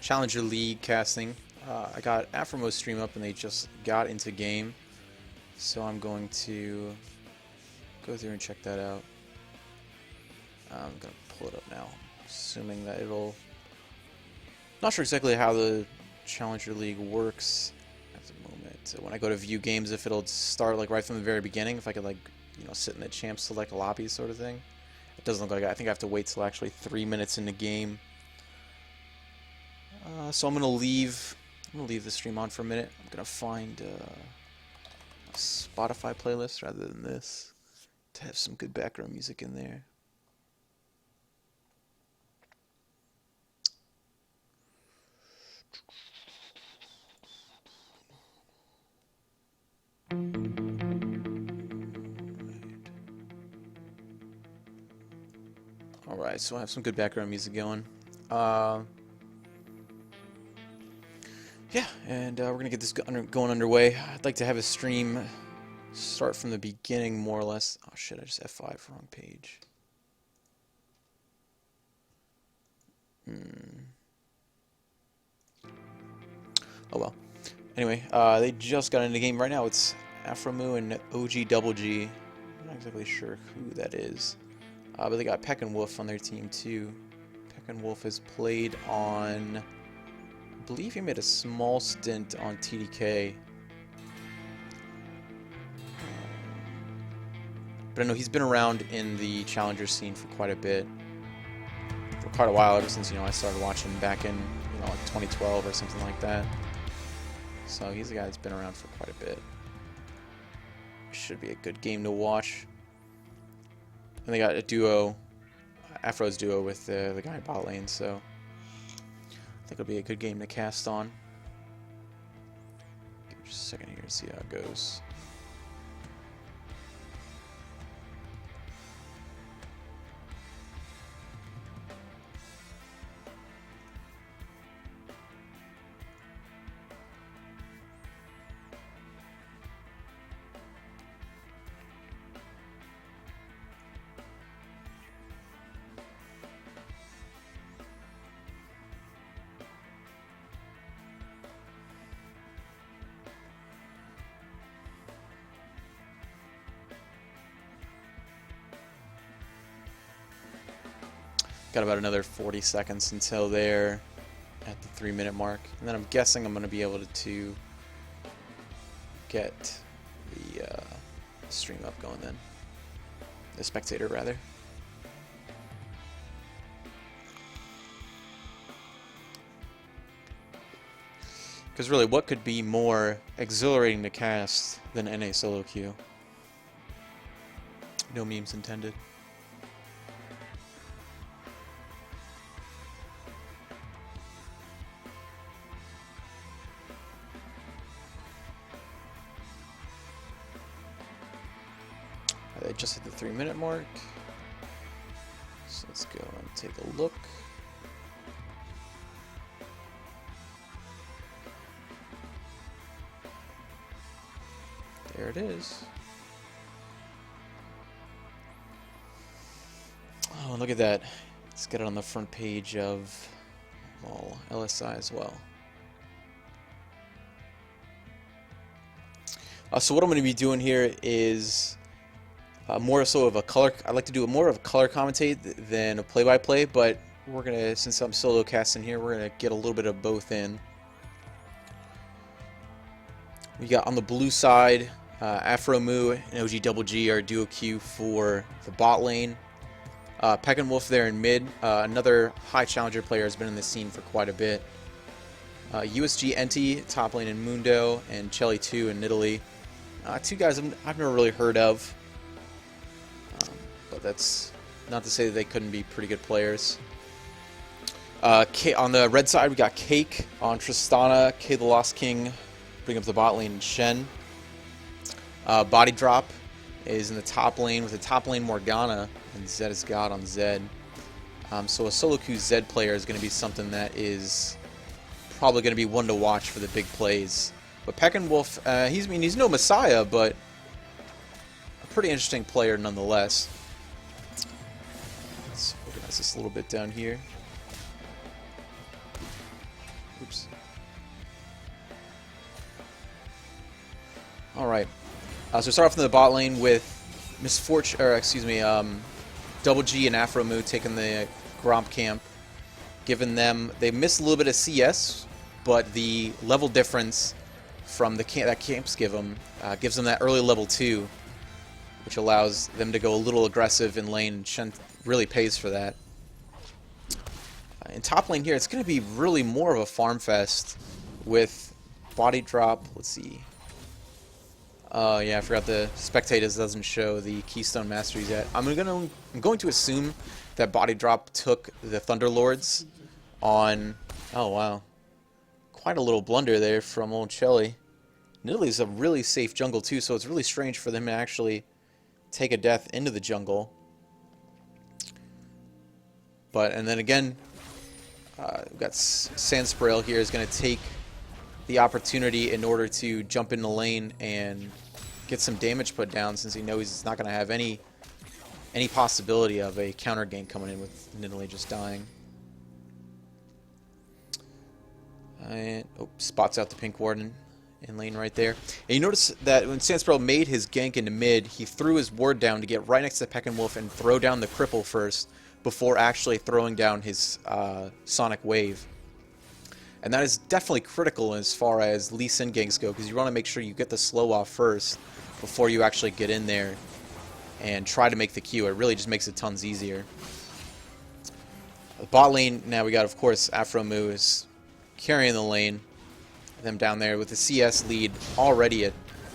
Challenger League casting. I got Afromo's stream up and they just got into game. So I'm going to go through and check that out. I'm going to pull it up now, assuming that it'll... Not sure exactly how the Challenger League works at the moment. So when I go to view games, if it'll start like right from the very beginning, if I could like, you know, sit in the champ select lobby sort of thing. It doesn't look like it. I think I have to wait till actually 3 minutes in the game. So I'm gonna leave the stream on for a minute. I'm gonna find a Spotify playlist rather than this to have some good background music in there. Alright, so I have some good background music going. Yeah, and we're going to get this going underway. I'd like to have a stream start from the beginning, more or less. Oh shit, I just F5, wrong page. Oh well. Anyway, they just got into the game. Right now it's Afromoo and OG Double G. I'm not exactly sure who that is. But they got Peck and Wolf on their team too. Peck and Wolf has played on... I believe he made a small stint on TDK. But I know he's been around in the Challenger scene for quite a bit. For quite a while, ever since, you know, I started watching back in, you know, like 2012 or something like that. So he's a guy that's been around for quite a bit. Should be a good game to watch. And they got a duo, Afro's duo with the guy in bot lane, so I think it'll be a good game to cast on. Give me just a second here to see how it goes. Got about another 40 seconds until they're at the 3-minute mark. And then I'm guessing I'm going to be able to get the stream up going then. The spectator, rather. Because really, what could be more exhilarating to cast than NA solo queue? No memes intended. They just hit the 3-minute mark. So let's go and take a look. There it is. Oh, look at that. Let's get it on the front page of all LSI as well. So what I'm going to be doing here is more so of a color. I'd like to do more of a color commentate than a play-by-play, but we're gonna, since I'm solo casting here, we're gonna get a little bit of both in. We got on the blue side, Afromoo and OG Double G are duo queue for the bot lane. Peck and Wolf there in mid. Another high challenger player has been in the scene for quite a bit. USG Enti top lane in Mundo, and Chelly 2 in Italy. Two guys I've never really heard of. But that's not to say that they couldn't be pretty good players. On the red side, we got Cake on Tristana, K the Lost King, bring up the bot lane, and Shen. Body Drop is in the top lane with the top lane Morgana, and Zed is God on Zed. So a solo queue Zed player is going to be something that is probably going to be one to watch for the big plays. But Peck and Wolf, he's no Messiah, but a pretty interesting player nonetheless. Let's organize this a little bit down here. Oops. Alright. So start off in the bot lane with Misfortune, or excuse me, Double G and Aphromoo taking the Gromp camp. Giving them, they missed a little bit of CS, but the level difference from the that camps give them gives them that early level 2, which allows them to go a little aggressive in lane, and Shen really pays for that. In top lane here, it's going to be really more of a farm fest with body drop. Let's see. Yeah, I forgot the spectators doesn't show the Keystone Masteries yet. I'm going to assume that body drop took the Thunderlords on. Oh wow, quite a little blunder there from old Shelly. Nidalee's a really safe jungle too, so it's really strange for them to actually take a death into the jungle. But and then again, we've got Sansprail here is going to take the opportunity in order to jump in the lane and get some damage put down, since he knows he's not going to have any possibility of a counter gank coming in with Nidalee just dying. And spots out the Pink Warden in lane right there. And you notice that when Sansprail made his gank into mid, he threw his ward down to get right next to Peckinwolf and throw down the cripple first before actually throwing down his Sonic Wave. And that is definitely critical as far as Lee Sin ganks go, because you want to make sure you get the slow off first before you actually get in there and try to make the Q. It really just makes it tons easier. The bot lane, now we got, of course, Aphromoo is carrying the lane. Them down there with the CS lead already at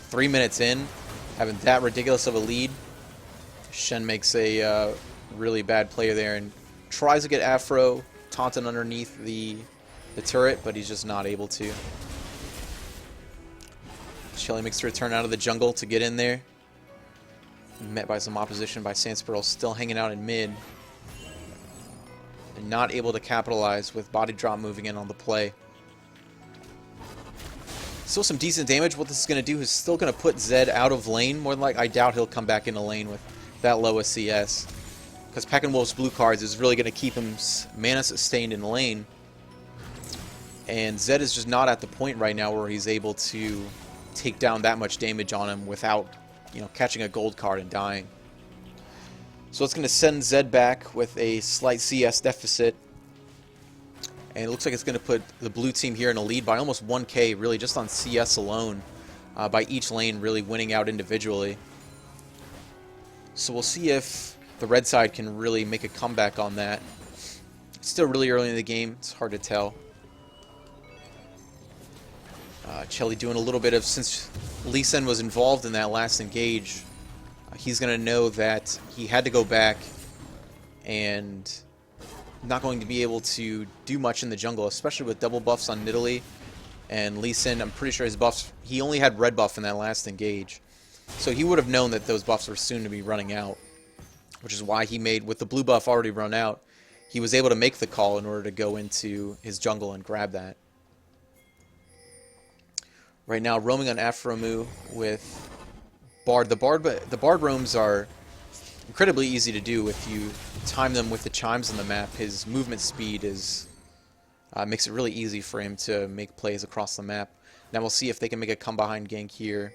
3 minutes in, having that ridiculous of a lead. Shen makes a really bad play there and tries to get Aphro taunted underneath the turret, but he's just not able to. Shelly makes a return out of the jungle to get in there. Met by some opposition by Sansprail, still hanging out in mid. And not able to capitalize with body drop moving in on the play. Still some decent damage. What this is going to do is still going to put Zed out of lane. More than like, I doubt he'll come back into lane with that low a CS. Because Peckinwolf's blue cards is really going to keep him mana sustained in lane. And Zed is just not at the point right now where he's able to take down that much damage on him without, you know, catching a gold card and dying. So it's going to send Zed back with a slight CS deficit. And it looks like it's going to put the blue team here in a lead by almost 1k, really just on CS alone, by each lane really winning out individually. So we'll see if the red side can really make a comeback on that. It's still really early in the game. It's hard to tell. Shelly doing a little bit of, since Lee Sin was involved in that last engage, he's going to know that he had to go back and not going to be able to do much in the jungle, especially with double buffs on Nidalee and Lee Sin. I'm pretty sure his buffs, he only had red buff in that last engage. So he would have known that those buffs were soon to be running out, which is why he made, with the blue buff already run out, he was able to make the call in order to go into his jungle and grab that. Right now, roaming on Aphromoo with Bard. The Bard roams are incredibly easy to do if you time them with the chimes on the map. His movement speed is makes it really easy for him to make plays across the map. Now we'll see if they can make a come behind gank here.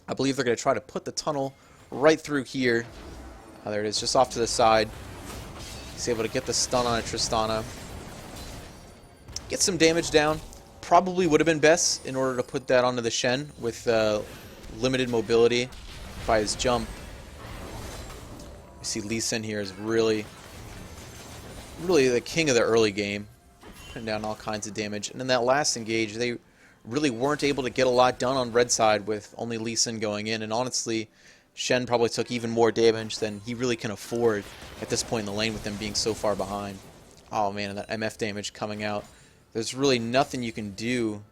I believe they're going to try to put the tunnel right through here. There it is, just off to the side. He's able to get the stun on a Tristana. Get some damage down. Probably would have been best in order to put that onto the Shen with limited mobility by his jump. You see Lee Sin here is really the king of the early game, putting down all kinds of damage. And in that last engage, they really weren't able to get a lot done on red side with only Lee Sin going in. And honestly, Shen probably took even more damage than he really can afford at this point in the lane with them being so far behind. Oh man, and that MF damage coming out. There's really nothing you can do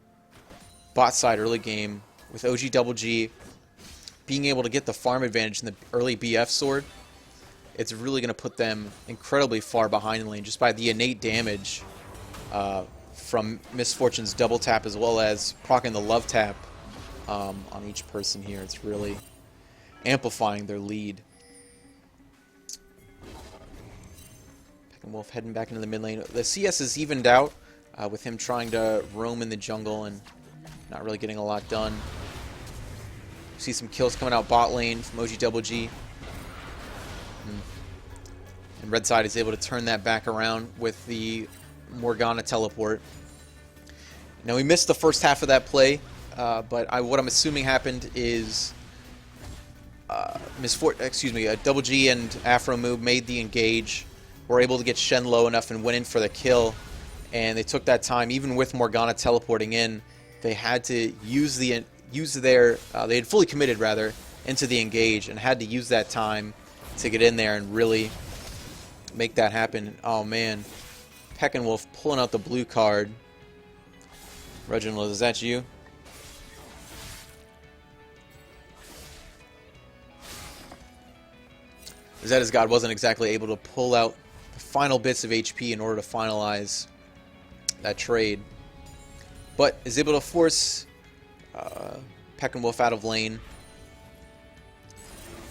bot side early game with OG Double G being able to get the farm advantage in the early BF sword. It's really going to put them incredibly far behind in lane just by the innate damage from Misfortune's double tap, as well as proccing the love tap on each person here. It's really amplifying their lead. Peckinwolf heading back into the mid lane. The CS is evened out with him trying to roam in the jungle and not really getting a lot done. See some kills coming out bot lane from OG Double G. And Red Side is able to turn that back around with the Morgana teleport. Now, we missed the first half of that play, but what I'm assuming happened is Double G and Aphromoo made the engage, were able to get Shen low enough and went in for the kill, and they took that time. Even with Morgana teleporting in, they had to they had fully committed rather into the engage and had to use that time to get in there and really make that happen. Oh man, Peckinwolf pulling out the blue card. Reginald, is that you? Zetta's God wasn't exactly able to pull out the final bits of HP in order to finalize that trade, but is able to force Peckinwolf out of lane,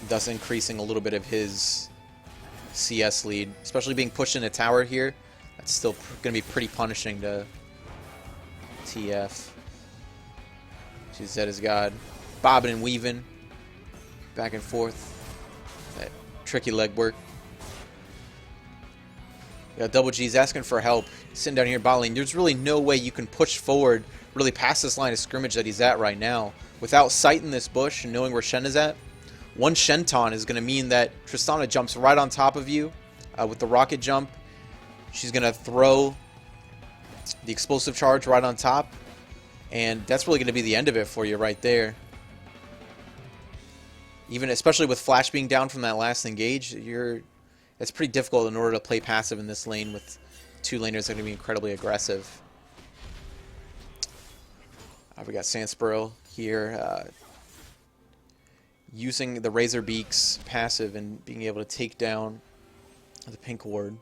thus increasing a little bit of his CS lead. Especially being pushed in a tower here, that's still going to be pretty punishing to TF. She's Zetta's God, bobbing and weaving back and forth. That tricky leg work. Yeah, Double G's asking for help. He's sitting down here bot lane. There's really no way you can push forward, really past this line of scrimmage that he's at right now, without sighting this bush and knowing where Shen is at. One Shen taunt is going to mean that Tristana jumps right on top of you with the rocket jump. She's going to throw the explosive charge right on top, and that's really going to be the end of it for you right there. Even especially with Flash being down from that last engage, it's pretty difficult in order to play passive in this lane with two laners that are going to be incredibly aggressive. We got Sandsparrow here using the Razor Beak's passive and being able to take down the pink ward.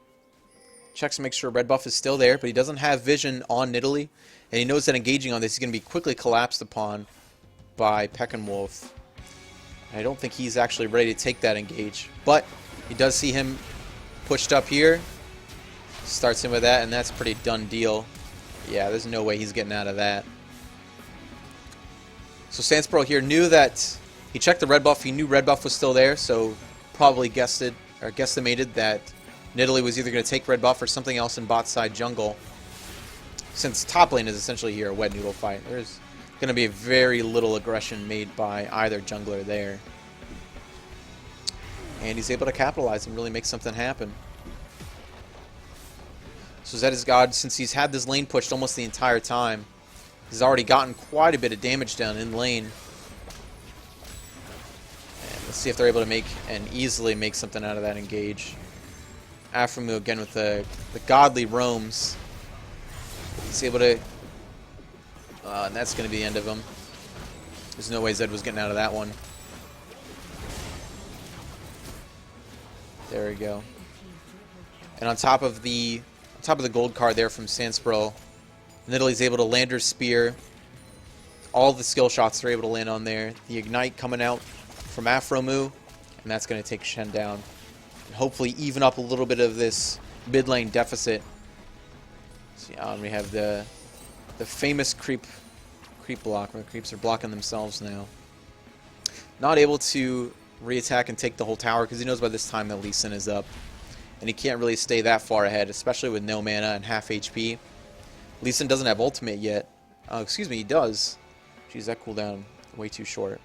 Checks to make sure red buff is still there, but he doesn't have vision on Nidalee, and he knows that engaging on this is going to be quickly collapsed upon by Peckinwolf. And I don't think he's actually ready to take that engage, but he does see him pushed up here. Starts him with that, and that's a pretty done deal. Yeah, there's no way he's getting out of that. So Sandsparrow here knew that he checked the red buff. He knew red buff was still there, so probably guesstimated that Nidalee was either going to take red buff or something else in bot side jungle. Since top lane is essentially here a wet noodle fight, there's going to be very little aggression made by either jungler there. And he's able to capitalize and really make something happen. So Zetta's God, since he's had this lane pushed almost the entire time, he's already gotten quite a bit of damage down in lane. And let's see if they're able to make and easily make something out of that engage. Aphromoo again with the godly roams. He's able to... and that's going to be the end of him. There's no way Zed was getting out of that one. There we go. And on top of the gold card there from Sandsparrow, Nidalee's able to land her spear. All the skill shots are able to land on there. The ignite coming out from Aphromoo, and that's going to take Shen down. And hopefully even up a little bit of this mid lane deficit. So, we have the famous creep block, where creeps are blocking themselves now. Not able to re-attack and take the whole tower because he knows by this time that Lee Sin is up. And he can't really stay that far ahead, especially with no mana and half HP. Lee Sin doesn't have ultimate yet. Excuse me, he does. Jeez, that cooldown way too short.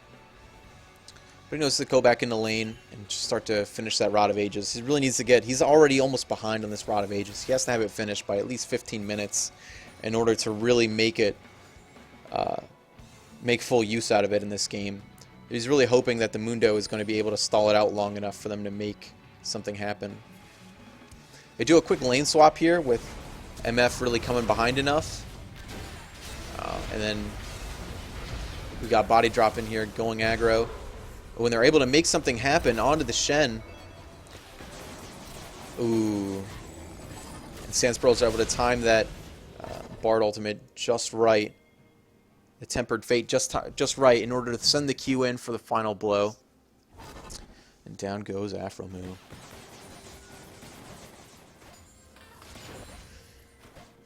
But he knows to go back into lane and just start to finish that Rod of Ages. He really needs to get... He's already almost behind on this Rod of Ages. He has to have it finished by at least 15 minutes in order to really make it... make full use out of it in this game. He's really hoping that the Mundo is going to be able to stall it out long enough for them to make something happen. They do a quick lane swap here with MF really coming behind enough. And then we got body drop in here going aggro. But when they're able to make something happen onto the Shen. Ooh. And Sandsparrow's able to time that Bard ultimate just right. The Tempered Fate just right in order to send the Q in for the final blow. And down goes Aphromoo.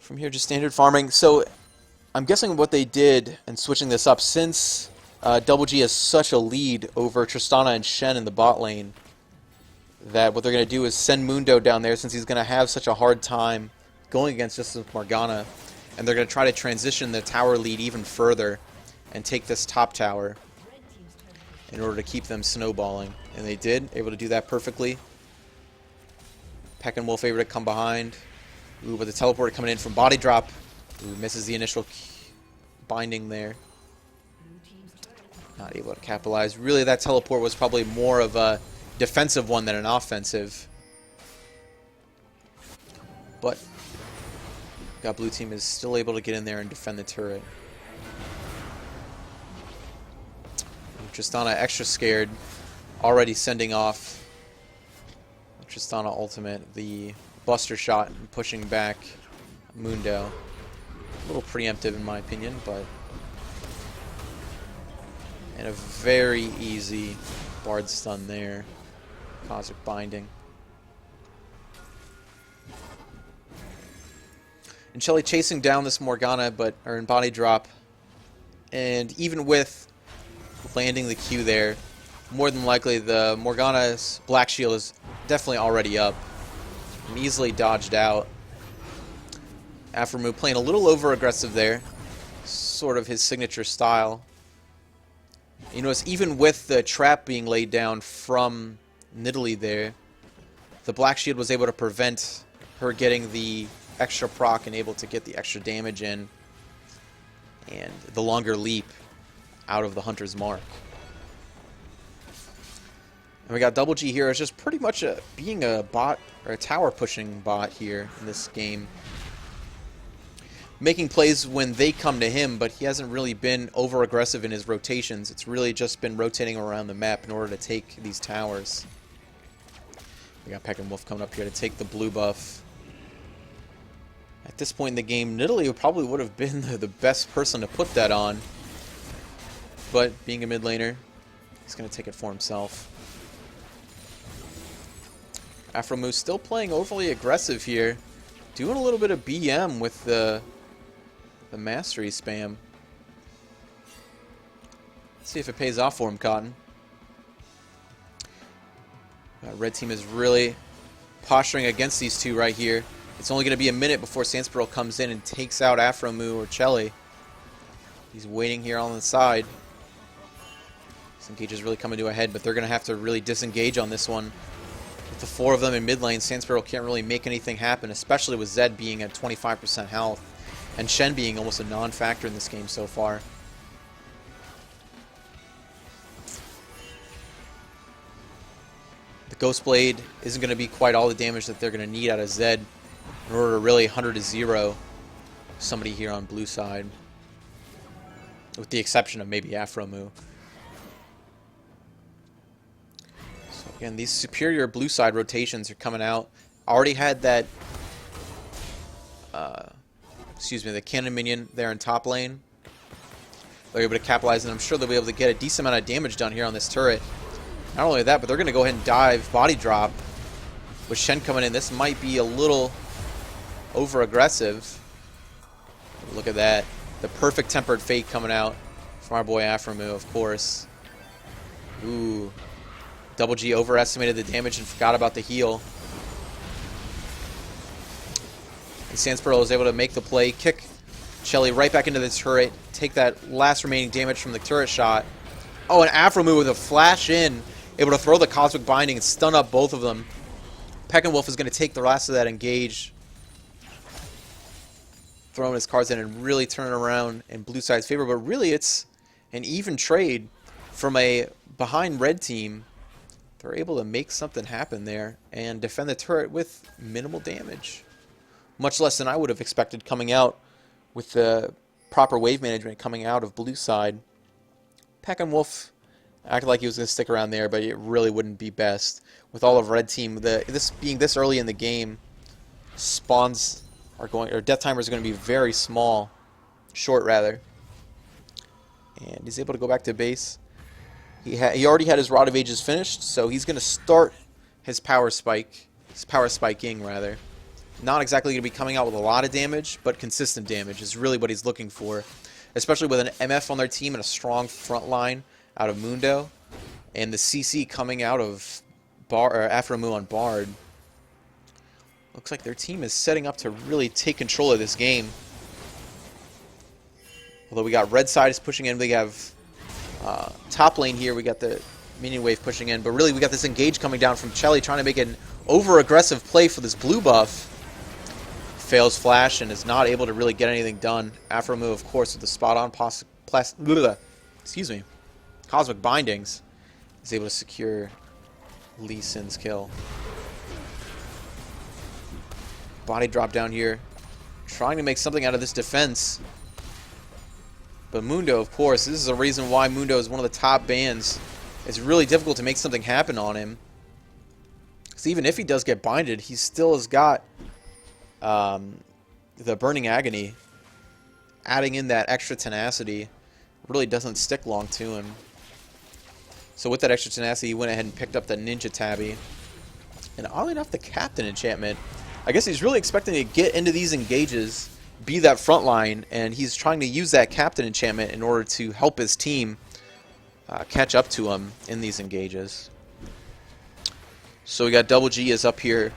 From here, just standard farming. So I'm guessing what they did and switching this up, since Double G has such a lead over Tristana and Shen in the bot lane, that what they're going to do is send Mundo down there, since he's going to have such a hard time going against Justice Morgana, and they're going to try to transition the tower lead even further and take this top tower in order to keep them snowballing. And they did, able to do that perfectly. Peck and Wolf able to come behind. Ooh, but the teleport coming in from body drop. Ooh, misses the initial binding there. Not able to capitalize. Really, that teleport was probably more of a defensive one than an offensive. But got blue team is still able to get in there and defend the turret. Tristana extra scared, already sending off Tristana ultimate, the buster shot, and pushing back Mundo. A little preemptive in my opinion, but and a very easy Bard stun there. Cosmic Binding. And Shelly chasing down this Morgana, but are in body drop. And even with landing the Q there, more than likely the Morgana's Black Shield is definitely already up. And easily dodged out. Aphromoo playing a little over-aggressive there. Sort of his signature style. You notice even with the trap being laid down from Nidalee there, the Black Shield was able to prevent her getting the extra proc and able to get the extra damage in. And the longer leap out of the Hunter's Mark. And we got Double G here. It's just pretty much being a bot, or a tower pushing bot here in this game. Making plays when they come to him, but he hasn't really been over aggressive in his rotations. It's really just been rotating around the map in order to take these towers. We got Peck and Wolf coming up here to take the blue buff. At this point in the game, Nidalee probably would have been the best person to put that on. But being a mid laner, he's going to take it for himself. Aphromoo still playing overly aggressive here. Doing a little bit of BM with the mastery spam. Let's see if it pays off for him, Cotton. Red team is really posturing against these two right here. It's only going to be a minute before Sandspearl comes in and takes out Aphromoo or Shelly. He's waiting here on the side. Disengage is really coming to a head, but they're going to have to really disengage on this one. With the four of them in mid lane, Sandspearl can't really make anything happen, especially with Zed being at 25% health and Shen being almost a non-factor in this game so far. The Ghostblade isn't going to be quite all the damage that they're going to need out of Zed in order to really 100-0 somebody here on blue side. With the exception of maybe Aphromoo. So again, these superior blue side rotations are coming out. Already had that, the cannon minion there in top lane. They're able to capitalize, and I'm sure they'll be able to get a decent amount of damage done here on this turret. Not only that, but they're going to go ahead and dive body drop. With Shen coming in, this might be a little over-aggressive. Look at that. The perfect tempered fate coming out from our boy Aphromoo, of course. Ooh. Double G overestimated the damage and forgot about the heal. And Sandspearl was able to make the play, kick Shelly right back into the turret, take that last remaining damage from the turret shot. Oh, and Aphromoo with a flash in, able to throw the Cosmic Binding and stun up both of them. Peck and Wolf is going to take the last of that engage, throwing his cards in and really turn it around in blue side's favor. But really, it's an even trade from a behind red team. They're able to make something happen there and defend the turret with minimal damage. Much less than I would have expected coming out with the proper wave management coming out of blue side. Peck and Wolf acted like he was going to stick around there, but it really wouldn't be best. With all of red team, this being this early in the game, spawns are going, or death timers are going to be very small, short rather. And he's able to go back to base. He already had his Rod of Ages finished, so he's going to start his power spike, his power spiking rather. not exactly going to be coming out with a lot of damage, but consistent damage is really what he's looking for, especially with an MF on their team and a strong front line out of Mundo, and the CC coming out of Aphromoo on Bard. Looks like their team is setting up to really take control of this game. Although we got red side is pushing in, we have top lane here, we got the minion wave pushing in, but really we got this engage coming down from Chelly trying to make an over-aggressive play for this blue buff. Fails flash and is not able to really get anything done. Aphromoo, of course, with the spot-on Cosmic Bindings, is able to secure Lee Sin's kill. Body drop down here, trying to make something out of this defense. But Mundo, of course, this is a reason why Mundo is one of the top bans. It's really difficult to make something happen on him. Because even if he does get binded, he still has got the Burning Agony. Adding in that extra tenacity really doesn't stick long to him. So with that extra tenacity, he went ahead and picked up the Ninja Tabby. And oddly enough, the Captain enchantment. I guess he's really expecting to get into these engages, be that front line, and he's trying to use that Captain enchantment in order to help his team catch up to him in these engages. So we got Double G is up here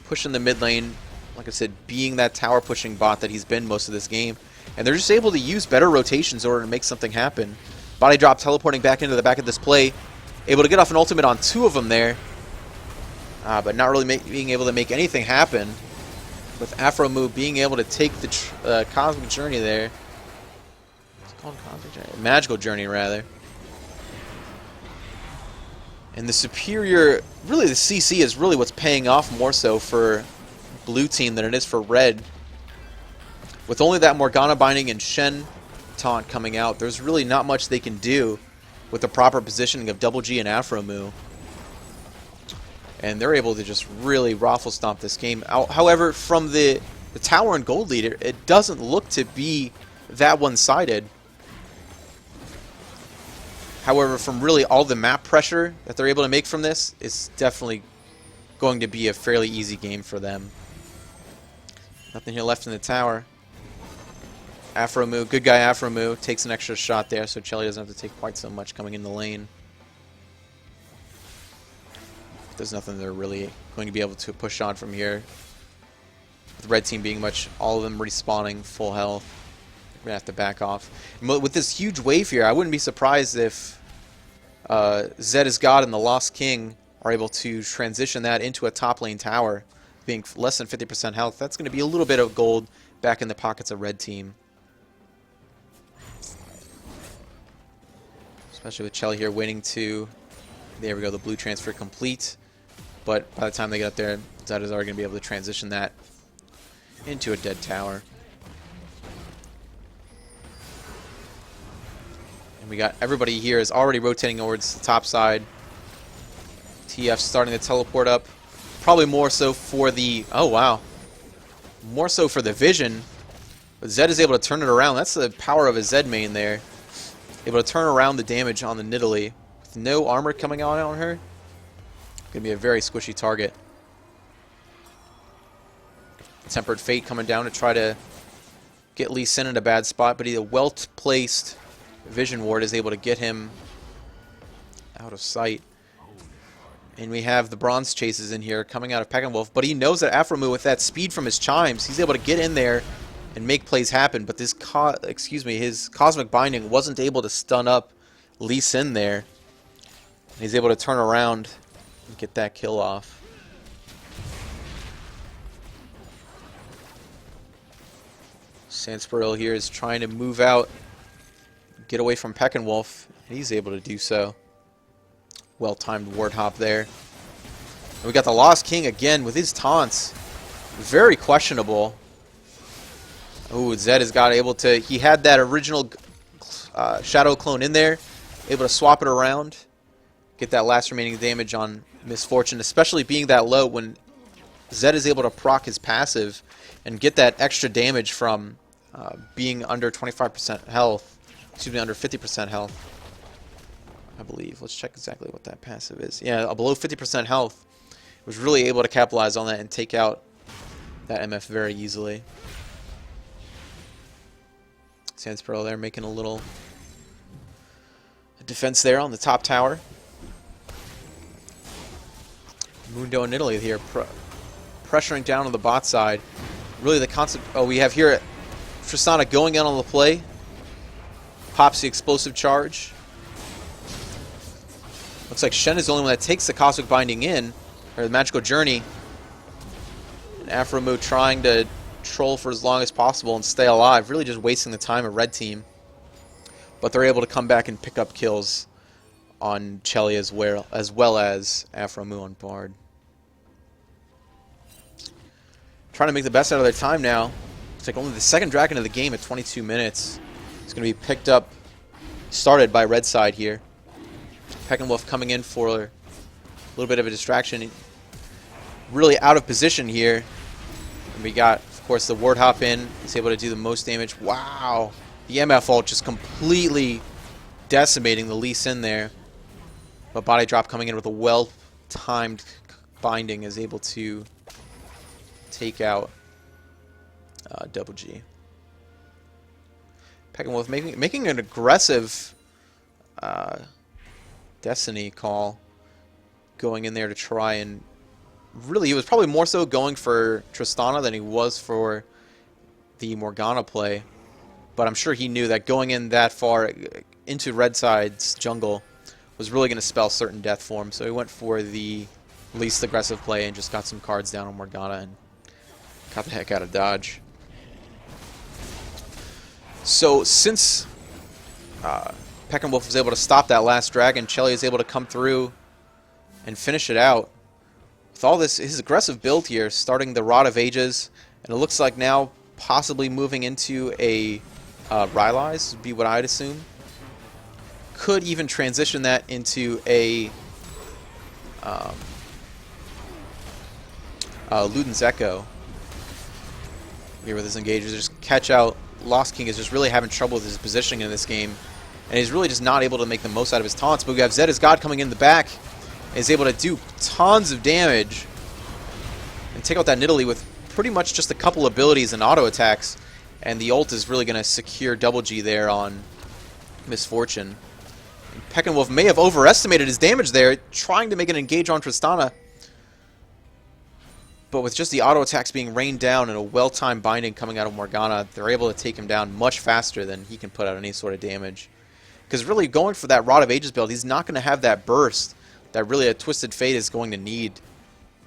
pushing the mid lane, like I said, being that tower pushing bot that he's been most of this game, and they're just able to use better rotations in order to make something happen. Body drop teleporting back into the back of this play, able to get off an ultimate on 2 of them there, but not really being able to make anything happen. With Aphromoo being able to take the Cosmic Journey there. It's called Cosmic Journey? Magical Journey, rather. And the superior, really the CC is really what's paying off more so for blue team than it is for red. With only that Morgana Binding and Shen taunt coming out, there's really not much they can do with the proper positioning of Double G and Aphromoo. And they're able to just really raffle stomp this game. However, from the tower and gold leader, it doesn't look to be that one-sided. However, from really all the map pressure that they're able to make from this, it's definitely going to be a fairly easy game for them. Nothing here left in the tower. Aphromoo, good guy Aphromoo, takes an extra shot there, so Chelly doesn't have to take quite so much coming in the lane. There's nothing they're really going to be able to push on from here. With the red team being all of them respawning full health. We're going to have to back off. And with this huge wave here, I wouldn't be surprised if Zed is God and the Lost King are able to transition that into a top lane tower, being less than 50% health. That's going to be a little bit of gold back in the pockets of red team. Especially with Chelly here waiting to... There we go, the blue transfer complete. But by the time they get up there, Zed is already going to be able to transition that into a dead tower. And we got everybody here is already rotating towards the top side. TF starting to teleport up. Probably more so for the... Oh, wow. More so for the vision. But Zed is able to turn it around. That's the power of a Zed main there. Able to turn around the damage on the Nidalee. With no armor coming on her. Going to be a very squishy target. Tempered Fate coming down to try to get Lee Sin in a bad spot, but a well-placed Vision Ward is able to get him out of sight. And we have the Bronze Chases in here coming out of Peckenwolf, but he knows that Aphromoo, with that speed from his chimes, he's able to get in there and make plays happen, but this his Cosmic Binding wasn't able to stun up Lee Sin there. He's able to turn around and get that kill off. Sansparil here is trying to move out, get away from Peckenwolf, and he's able to do so. Well-timed ward hop there. And we got the Lost King again with his taunts. Very questionable. Oh, Zed has got able to... He had that original Shadow Clone in there, able to swap it around, get that last remaining damage on Misfortune, especially being that low when Zed is able to proc his passive and get that extra damage from being under 25% health, excuse me, under 50% health, I believe. Let's check exactly what that passive is. Yeah, below 50% health. Was really able to capitalize on that and take out that MF very easily. Sandspearl there making a little defense there on the top tower. Mundo and Italy here pressuring down on the bot side. Really the concept... Oh, we have here Tristana going in on the play. Pops the explosive charge. Looks like Shen is the only one that takes the Cosmic Binding in, or the Magical Journey. And Aphromoo trying to troll for as long as possible and stay alive. Really just wasting the time of red team. But they're able to come back and pick up kills on Chelly as well as Aphromoo on Bard. Trying to make the best out of their time now. It's like only the second dragon of the game at 22 minutes. It's going to be picked up, started by red side here. Peckenwolf coming in for a little bit of a distraction. Really out of position here. And we got, of course, the Ward Hop in. He's able to do the most damage. Wow. The MF ult just completely decimating the Lee Sin there. But Body Drop coming in with a well-timed binding is able to take out Double G. Peckenwolf making an aggressive Destiny call, going in there to try and really, he was probably more so going for Tristana than he was for the Morgana play. But I'm sure he knew that going in that far into red side's jungle was really going to spell certain death for him. So he went for the least aggressive play and just got some cards down on Morgana and got the heck out of dodge. So since Peckenwolf was able to stop that last dragon, Chelly is able to come through and finish it out. With all this, his aggressive build here, starting the Rod of Ages, and it looks like now possibly moving into a Rylai's, would be what I'd assume. Could even transition that into a Luden's Echo. Here with his engagers, just catch out. Lost King is just really having trouble with his positioning in this game. And he's really just not able to make the most out of his taunts. But we have Zed as God coming in the back. And is able to do tons of damage. And take out that Nidalee with pretty much just a couple abilities and auto attacks. And the ult is really going to secure Double G there on Misfortune. And Peckenwolf may have overestimated his damage there, trying to make an engage on Tristana. But with just the auto attacks being rained down and a well-timed binding coming out of Morgana, they're able to take him down much faster than he can put out any sort of damage. Because really going for that Rod of Ages build, he's not going to have that burst that really a Twisted Fate is going to need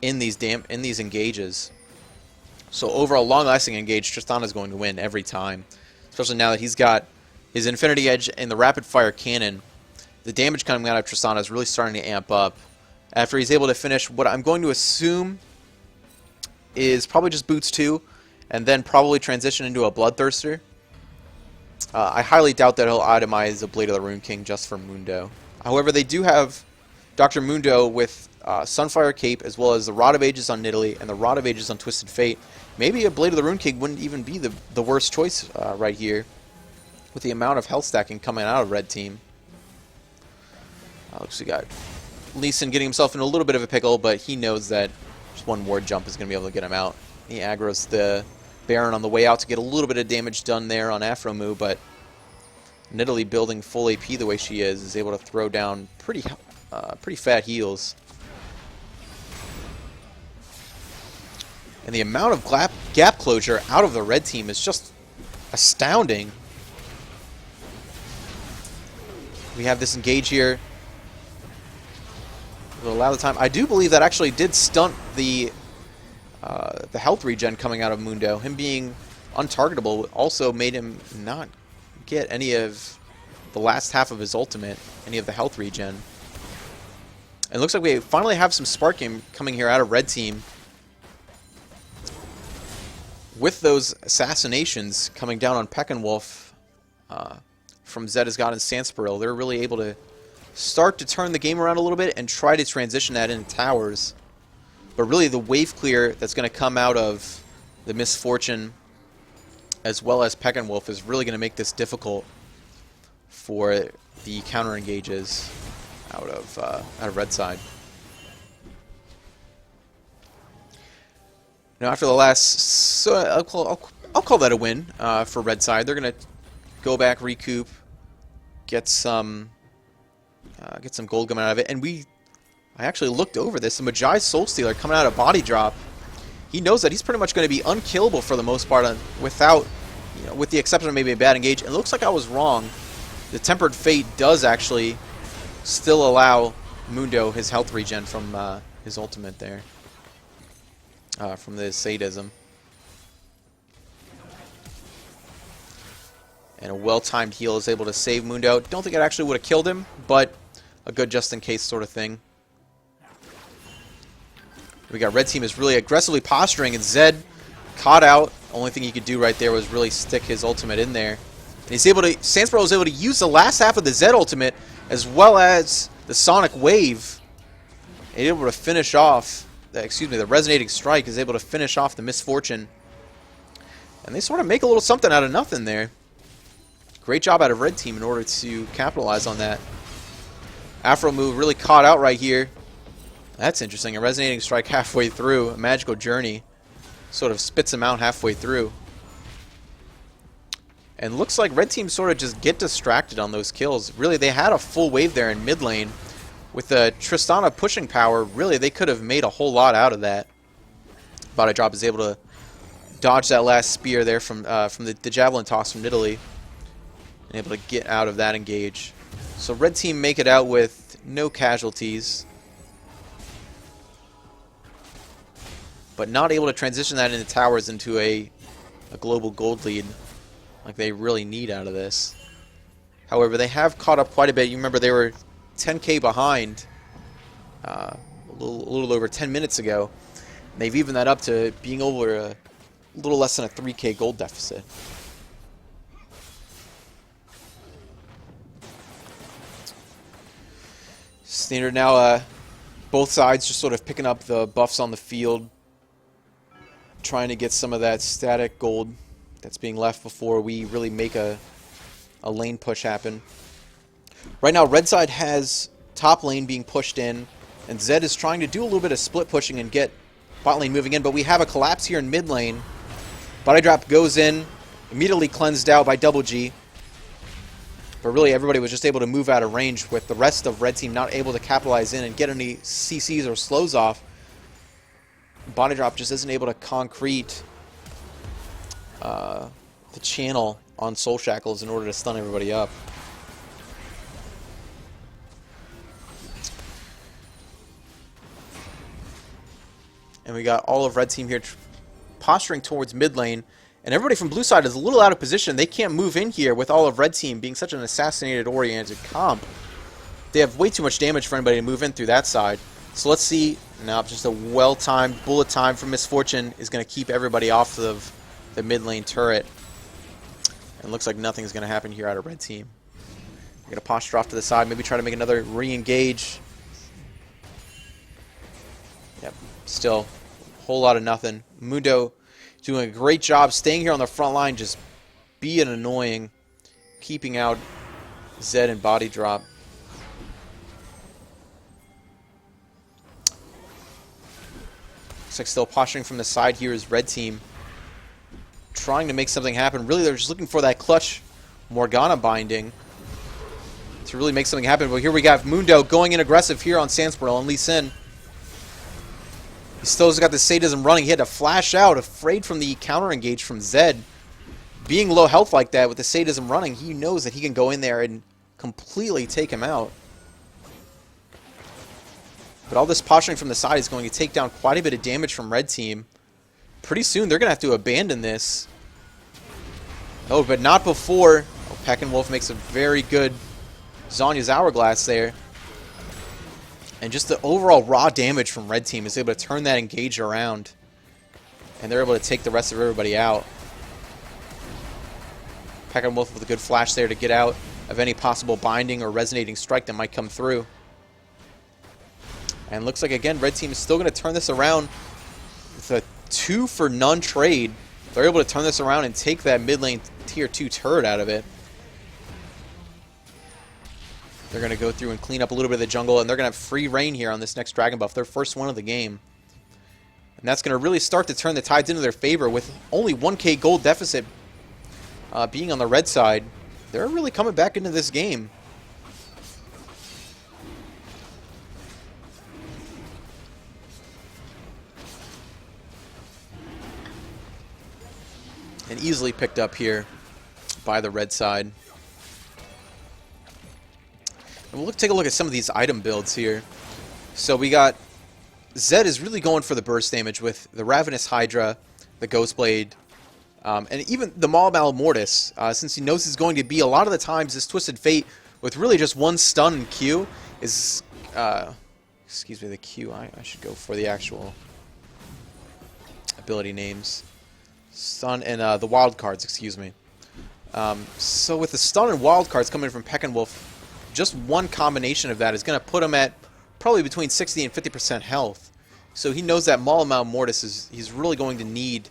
in these engages. So over a long-lasting engage, Tristana is going to win every time. Especially now that he's got his Infinity Edge and the Rapid Fire Cannon. The damage coming out of Tristana is really starting to amp up. After he's able to finish what I'm going to assume is probably just Boots 2, and then probably transition into a Bloodthirster. I highly doubt that he'll itemize a Blade of the Rune King just for Mundo. However, they do have Dr. Mundo with Sunfire Cape, as well as the Rod of Ages on Nidalee and the Rod of Ages on Twisted Fate. Maybe a Blade of the Rune King wouldn't even be the worst choice right here, with the amount of health stacking coming out of Red Team. Looks like we got Lee Sin getting himself in a little bit of a pickle, but he knows that just one ward jump is going to be able to get him out. He aggroes the Baron on the way out to get a little bit of damage done there on Aphromoo, but Nidalee, building full AP the way she is able to throw down pretty fat heals. And the amount of gap closure out of the red team is just astounding. We have this engage here. Will allow the time. I do believe that actually did stunt the health regen coming out of Mundo. Him being untargetable also made him not get any of the last half of his ultimate, any of the health regen. And it looks like we finally have some Spark Game coming here out of red team. With those assassinations coming down on Peckenwolf from Zed as God and Sandspearl, they're really able to start to turn the game around a little bit and try to transition that into towers. But really the wave clear that's going to come out of the Misfortune as well as Peckenwolf is really going to make this difficult for the counter engages out of red side. Now, after the last, so I'll call that a win for red side. They're gonna go back, recoup, get some gold coming out of it, and I actually looked over this. The Magi Soul Stealer coming out of body drop. He knows that he's pretty much going to be unkillable for the most part, without, with the exception of maybe a bad engage. And it looks like I was wrong. The Tempered Fate does actually still allow Mundo his health regen from his ultimate there. From the sadism. And a well-timed heal is able to save Mundo. Don't think it actually would have killed him, but a good just-in-case sort of thing. We got red team is really aggressively posturing, and Zed caught out. Only thing he could do right there was really stick his ultimate in there. And he's able to, Sandspearl was able to use the last half of the Zed ultimate as well as the Sonic Wave. And able to finish off, the Resonating Strike is able to finish off the Misfortune. And they sort of make a little something out of nothing there. Great job out of red team in order to capitalize on that. Afro move really caught out right here. That's interesting. A Resonating Strike halfway through. A Magical Journey sort of spits him out halfway through. And looks like red team sort of just get distracted on those kills. Really, they had a full wave there in mid lane. With the Tristana pushing power, really, they could have made a whole lot out of that. Body Drop is able to dodge that last spear there from the Javelin toss from Nidalee. And able to get out of that engage. So red team make it out with no casualties. But not able to transition that into towers into a global gold lead like they really need out of this. However, they have caught up quite a bit. You remember they were 10k behind a little over 10 minutes ago. And they've evened that up to being over a little less than a 3k gold deficit. Standard now, both sides just sort of picking up the buffs on the field, trying to get some of that static gold that's being left before we really make a lane push happen. Right now, red side has top lane being pushed in, and Zed is trying to do a little bit of split pushing and get bot lane moving in, but we have a collapse here in mid lane. Body Drop goes in, immediately cleansed out by Double G. But really, everybody was just able to move out of range, with the rest of red team not able to capitalize in and get any CCs or slows off. Body Drop just isn't able to concrete the channel on Soul Shackles in order to stun everybody up. And we got all of red team here posturing towards mid lane. And everybody from blue side is a little out of position. They can't move in here with all of red team being such an assassinated-oriented comp. They have way too much damage for anybody to move in through that side. So let's see. Now, just a well-timed bullet time from Misfortune is going to keep everybody off of the mid lane turret. And looks like nothing's going to happen here out of red team. We're going to posture off to the side, maybe try to make another re-engage. Yep, still a whole lot of nothing. Mundo doing a great job staying here on the front line, just being annoying, keeping out Zed and Body Drop. Looks like still posturing from the side here is red team, trying to make something happen. Really, they're just looking for that clutch Morgana binding to really make something happen. But here we got Mundo going in aggressive here on Sandspearl and Lee Sin. He still has got the sadism running. He had to flash out, afraid from the counter engage from Zed. Being low health like that with the sadism running, he knows that he can go in there and completely take him out. But all this posturing from the side is going to take down quite a bit of damage from red team. Pretty soon they're going to have to abandon this. Oh, but not before. Oh, Peckinwolf makes a very good Zhonya's Hourglass there. And just the overall raw damage from red team is able to turn that engage around. And they're able to take the rest of everybody out. Peckinwolf with a good flash there to get out of any possible binding or resonating strike that might come through. And looks like, again, red team is still going to turn this around with a 2-for-none trade. They're able to turn this around and take that mid lane tier 2 turret out of it. They're going to go through and clean up a little bit of the jungle, and they're going to have free reign here on this next Dragon buff. Their first one of the game. And that's going to really start to turn the tides into their favor with only 1k gold deficit being on the red side. They're really coming back into this game. And easily picked up here by the red side. And we'll take a look at some of these item builds here. So we got Zed is really going for the burst damage with the Ravenous Hydra, the Ghost Blade, and even the Maul Mortis, since he knows he's going to be a lot of the times this Twisted Fate with really just one stun and Q is, excuse me, the Q, I should go for the actual ability names. Stun and the wild cards, excuse me. So with the stun and wild cards coming from Peckinwolf, just one combination of that is going to put him at probably between 60 and 50% health. So he knows that Maul Mortis he's really going to need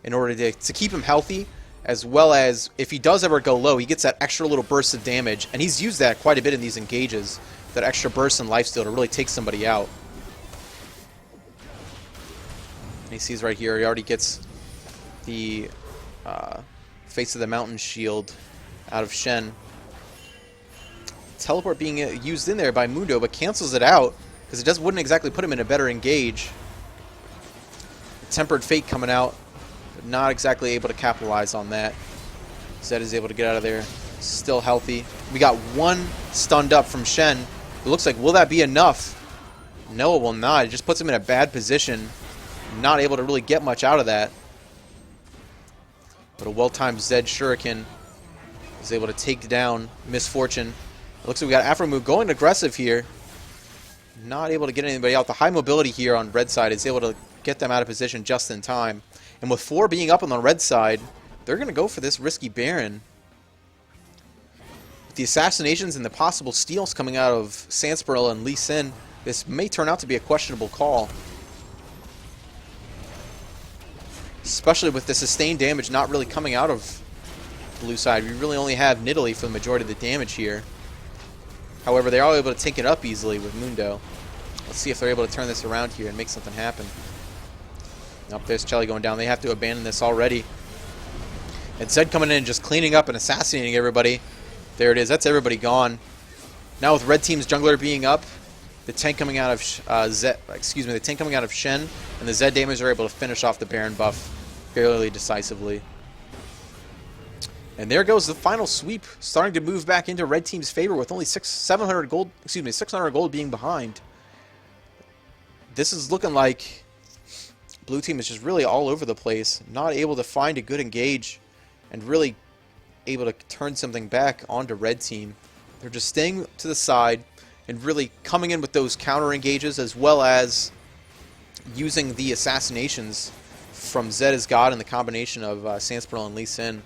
in order to keep him healthy, as well as if he does ever go low, he gets that extra little burst of damage, and he's used that quite a bit in these engages, that extra burst and lifesteal to really take somebody out. And he sees right here, he already gets the Face of the Mountain shield out of Shen. Teleport being used in there by Mundo, but cancels it out because it wouldn't exactly put him in a better engage. Tempered Fate coming out, but not exactly able to capitalize on that. Zed is able to get out of there, still healthy. We got one stunned up from Shen. It looks like, will that be enough? No, it will not. It just puts him in a bad position. Not able to really get much out of that. But a well-timed Zed Shuriken is able to take down Misfortune. It looks like we got Aphromoo going aggressive here. Not able to get anybody out. The high mobility here on red side is able to get them out of position just in time. And with 4 being up on the red side, they're going to go for this risky Baron. With the assassinations and the possible steals coming out of Sanspearl and Lee Sin, this may turn out to be a questionable call. Especially with the sustained damage not really coming out of blue side. We really only have Nidalee for the majority of the damage here. However, they are able to take it up easily with Mundo. Let's see if they're able to turn this around here and make something happen. Nope, there's Chelly going down. They have to abandon this already. And Zed coming in and just cleaning up and assassinating everybody. There it is. That's everybody gone. Now with red team's jungler being up, the tank coming out of the tank coming out of Shen, and the Zed damage are able to finish off the Baron buff fairly decisively. And there goes the final sweep, starting to move back into red team's favor with only 600 gold being behind. This is looking like blue team is just really all over the place, not able to find a good engage and really able to turn something back onto red team. They're just staying to the side and really coming in with those counter engages, as well as using the assassinations from Zed as God and the combination of Sanspearl and Lee Sin.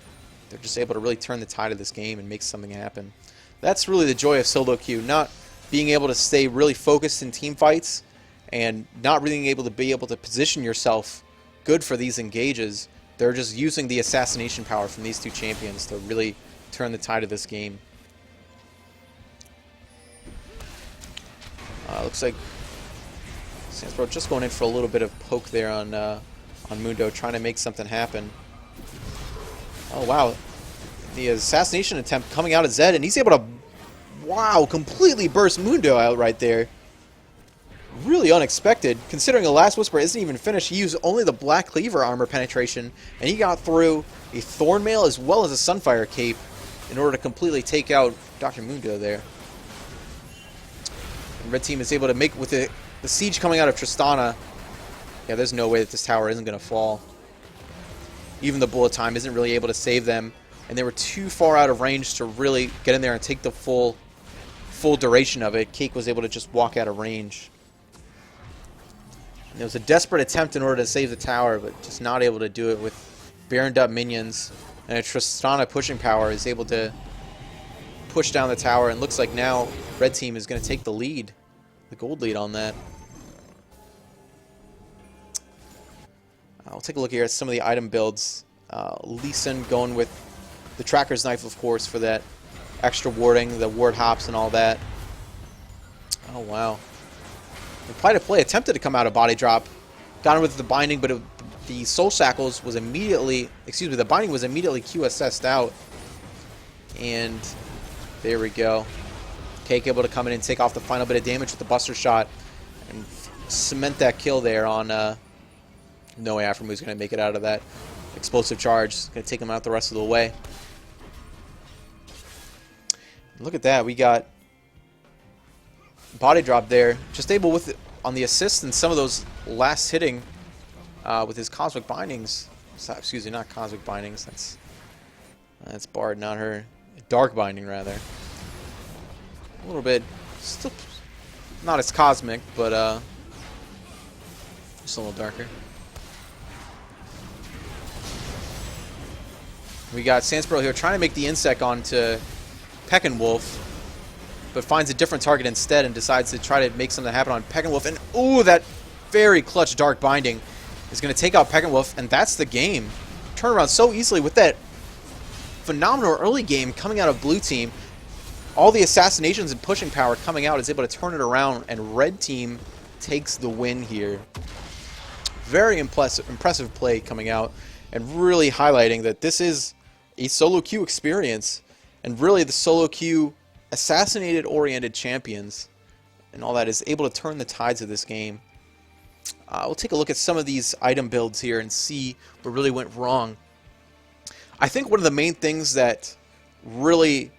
They're just able to really turn the tide of this game and make something happen. That's really the joy of solo queue, not being able to stay really focused in team fights and not really being able to position yourself good for these engages. They're just using the assassination power from these two champions to really turn the tide of this game. Looks like Sanspearl just going in for a little bit of poke there on Mundo, trying to make something happen. Oh, wow. The assassination attempt coming out of Zed, and he's able to, wow, completely burst Mundo out right there. Really unexpected, considering the Last Whisper isn't even finished. He used only the Black Cleaver armor penetration, and he got through a Thornmail as well as a Sunfire Cape in order to completely take out Dr. Mundo there. And red team is able to make, with the siege coming out of Tristana, yeah, there's no way that this tower isn't going to fall. Even the bullet time isn't really able to save them, and they were too far out of range to really get in there and take the full duration of it. Cake was able to just walk out of range. And it was a desperate attempt in order to save the tower, but just not able to do it with Baroned up minions, and a Tristana pushing power is able to push down the tower, and looks like now red team is going to take the lead, the gold lead on that. I'll take a look here at some of the item builds. Lee Sin going with the Tracker's Knife, of course, for that extra warding, the ward hops and all that. Oh, wow. And Play to Play attempted to come out of body drop, got him with the binding, but the Soul Shackles was immediately, excuse me, the binding was immediately QSS'd out. And there we go. Cake able to come in and take off the final bit of damage with the Buster Shot and cement that kill there on no way Aphromoo is going to make it out of that explosive charge. It's going to take him out the rest of the way. Look at that. We got body drop there. Just able with it on the assist and some of those last hitting with his Cosmic Bindings. Excuse me, not Cosmic Bindings. That's Bard, not her. Dark Binding, rather. A little bit, still not as cosmic, but just a little darker. We got Sansbro here trying to make the Insect onto Peckinwolf, but finds a different target instead and decides to try to make something happen on Peckinwolf. And ooh, that very clutch Dark Binding is going to take out Peckinwolf, and that's the game. Turn around so easily with that phenomenal early game coming out of blue team. All the assassinations and pushing power coming out is able to turn it around, and red team takes the win here. Very impressive play coming out, and really highlighting that this is a solo queue experience, and really the solo queue assassinated oriented champions and all that is able to turn the tides of this game. We'll take a look at some of these item builds here and see what really went wrong. I think one of the main things that really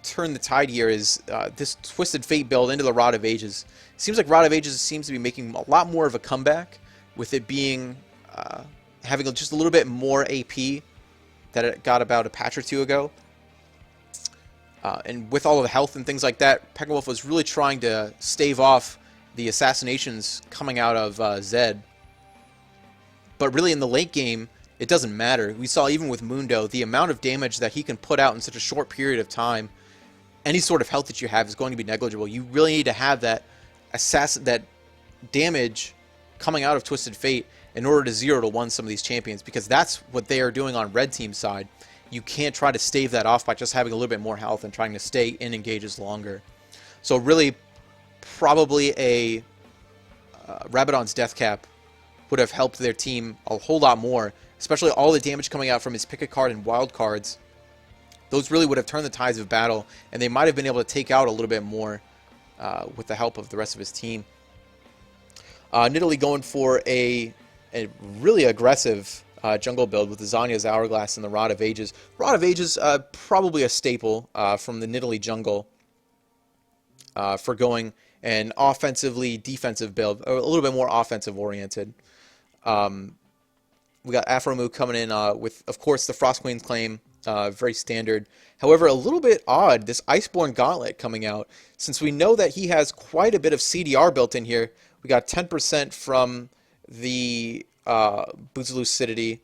turned the tide here is this Twisted Fate build into the Rod of Ages. Seems like Rod of Ages seems to be making a lot more of a comeback, with it being having just a little bit more AP that it got about a patch or two ago. And with all of the health and things like that, Peckinwolf was really trying to stave off the assassinations coming out of Zed. But really in the late game, it doesn't matter. We saw even with Mundo, the amount of damage that he can put out in such a short period of time, any sort of health that you have is going to be negligible. You really need to have that damage coming out of Twisted Fate in order to 0-1 some of these champions, because that's what they are doing on red team's side. You can't try to stave that off by just having a little bit more health and trying to stay in engages longer. So really, probably a Rabadon's Death Cap would have helped their team a whole lot more, especially all the damage coming out from his pick a card and wild cards. Those really would have turned the tides of battle, and they might have been able to take out a little bit more with the help of the rest of his team. Nidalee going for a really aggressive jungle build with the Zhonya's Hourglass and the Rod of Ages. Rod of Ages, probably a staple from the Nidalee jungle for going an offensively defensive build, a little bit more offensive oriented. We got Aphromoo coming in with, of course, the Frost Queen's Claim, very standard. However, a little bit odd, this Iceborne Gauntlet coming out, since we know that he has quite a bit of CDR built in here. We got 10% from the Boots of Lucidity,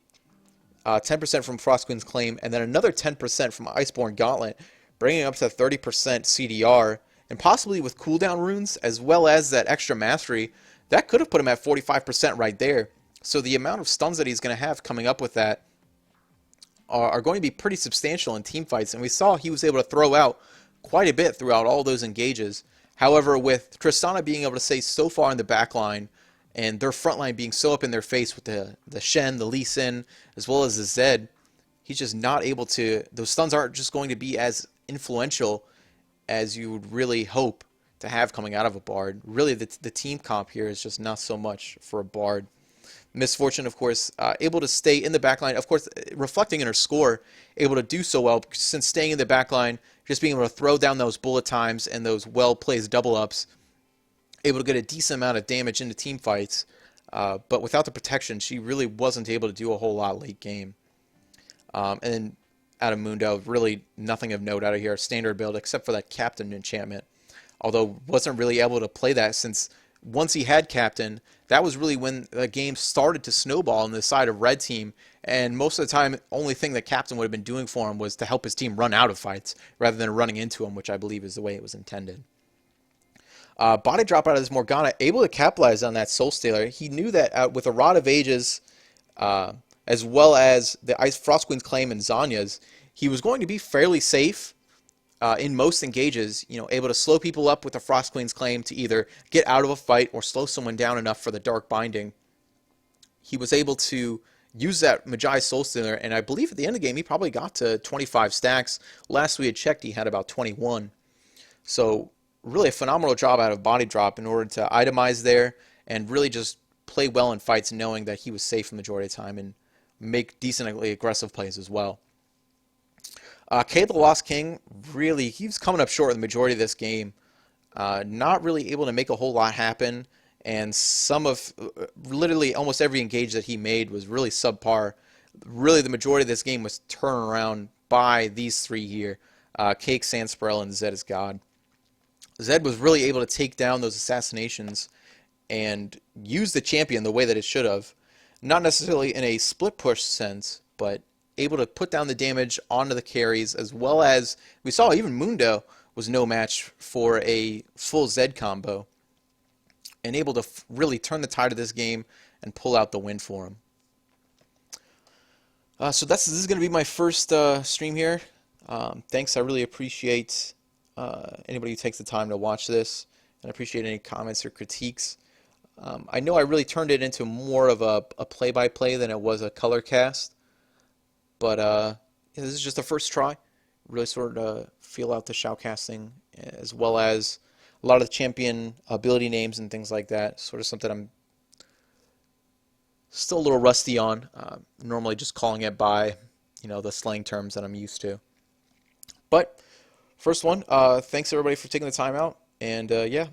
10% from Frost Queen's Claim, and then another 10% from Iceborne Gauntlet, bringing up to 30% CDR, and possibly with cooldown runes, as well as that extra mastery, that could have put him at 45% right there. So the amount of stuns that he's going to have coming up with that are going to be pretty substantial in team fights, and we saw he was able to throw out quite a bit throughout all those engages. However, with Tristana being able to stay so far in the back line, and their front line being so up in their face with the Shen, the Lee Sin, as well as the Zed, he's just not able to, those stuns aren't just going to be as influential as you would really hope to have coming out of a Bard. Really, the team comp here is just not so much for a Bard. Misfortune, of course, able to stay in the backline. Of course, reflecting in her score, able to do so well, since staying in the backline, just being able to throw down those bullet times and those well-placed double-ups, able to get a decent amount of damage into team fights. But without the protection, she really wasn't able to do a whole lot late game. And out of Mundo, really nothing of note out of here. Standard build, except for that Captain enchantment. Although wasn't really able to play that, since once he had Captain, that was really when the game started to snowball on the side of red team, and most of the time, only thing that Captain would have been doing for him was to help his team run out of fights, rather than running into him, which I believe is the way it was intended. Body drop out of this Morgana, able to capitalize on that Soul Stealer. He knew that with a Rod of Ages, as well as the Frost Queen's Claim and Zhonya's, he was going to be fairly safe in most engages, able to slow people up with the Frost Queen's Claim to either get out of a fight or slow someone down enough for the Dark Binding. he was able to use that Magi Soul Stealer, and I believe at the end of the game he probably got to 25 stacks. Last we had checked, he had about 21. So really a phenomenal job out of Body Drop in order to itemize there and really just play well in fights, knowing that he was safe the majority of the time and make decently aggressive plays as well. K the Lost King, really, he was coming up short in the majority of this game. Not really able to make a whole lot happen, and some of, literally almost every engage that he made was really subpar. Really, the majority of this game was turned around by these three here, Cake, Sandspirel, and Zed is God. Zed was really able to take down those assassinations and use the champion the way that it should have. Not necessarily in a split push sense, but able to put down the damage onto the carries, as well as we saw even Mundo was no match for a full Zed combo, and able to really turn the tide of this game and pull out the win for him. So this is going to be my first stream here. Thanks, I really appreciate anybody who takes the time to watch this, and I appreciate any comments or critiques. I know I really turned it into more of a play-by-play than it was a color cast, but yeah, this is just the first try. Really sort of feel out the shoutcasting, as well as a lot of the champion ability names and things like that. Sort of something I'm still a little rusty on. Normally just calling it by, the slang terms that I'm used to. But first one, thanks everybody for taking the time out, and yeah.